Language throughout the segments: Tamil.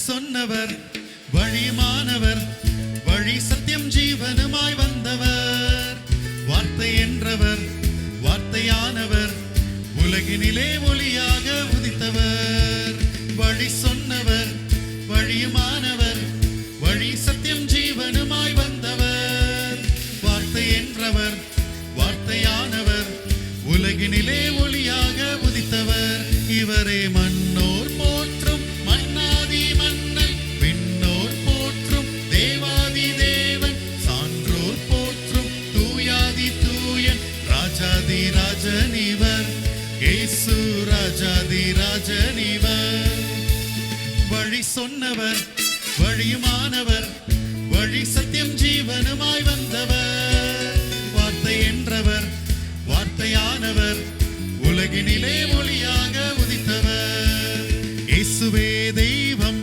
சொன்னவர், வழியுமானவர், வழி சத்தியம் ஜீவனுமாய் வந்தவர். வார்த்தை என்றவர், வார்த்தையானவர், உலகினிலே ஒளியாக உதித்தவர். வழி சொன்னவர், வழியுமானவர், வழி சத்தியம் ஜீவனுமாய் வந்தவர். வார்த்தை என்றவர், வார்த்தையானவர், உலகினிலே ஒளியாக உதித்தவர். இவரே மன்னோர் போற்றும் மன்னாதி மன்னன், விண்ணோர் போற்றும் தேவாதி தேவன், சான்றோர் போற்றும் தூயாதி தூயன், ராஜாதி ராஜனிவர், இயேசு ராஜாதி ராஜனிவர். வழி சொன்னவர், வழியுமானவர், வழி சத்தியம் ஜீவனுமாய் வந்தவர். வார்த்தை என்றவர், வார்த்தையானவர், உலகினிலே ஒளியாக உதித்தவர். இயேசுவே தெய்வம்,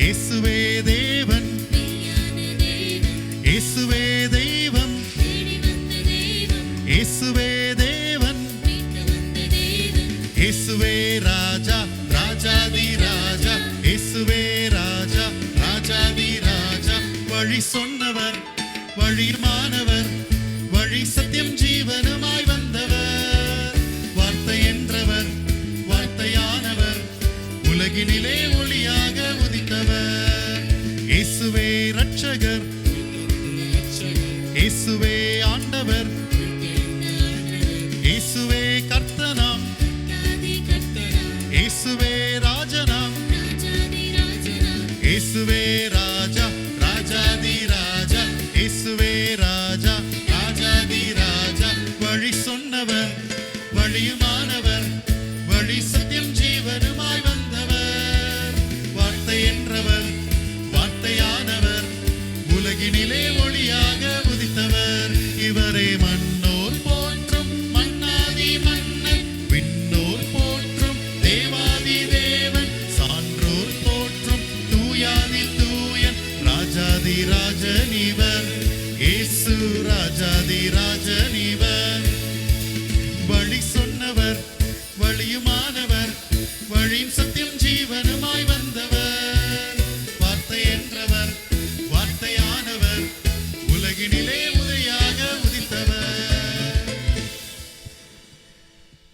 இயேசுவே தேவன், இயேசுவே தெய்வம், இயேசுவே தேவன், இயேசுவே ராஜா, ராஜாதி ராஜா, இயேசுவே ராஜா, ராஜாதி ராஜா. வழி சொன்னவர், வழியுமானவர், வழி சத்தியம் ஜீவனுமாய் வந்தவர். வார்த்தை என்றவர், வார்த்தையானவர், உலகினிலே ஒளியாக உதித்தவர். இயேசுவே ரட்சகர், இயேசுவே ஆண்டவர், இயேசுவே கர்த்தனாம், இயேசுவே ராஜனாம், இயேசுவே ராஜா, ராஜாதி ராஜா, இயேசுவே ராஜா, ராஜாதி ராஜா. வழி சொன்னவர், வழியுமானவர், வழி சத்தியம் ஜீவனுமாய் வந்தவர். வார்த்தை என்றவர், வார்த்தையானவர், உலகினிலே ஒளியாக உதித்தவர். இவரே மன்னோர் போற்றும் மன்னாதி மன்னன், விண்ணோர் போற்றும் தேவாதி தேவன், சான்றோர் போற்றும் தூயாதி தூயன், ராஜாதி ராஜனிவர், இயேசு ராஜாதி ராஜனிவர். வழி சொன்னவர், வழியுமானவர்,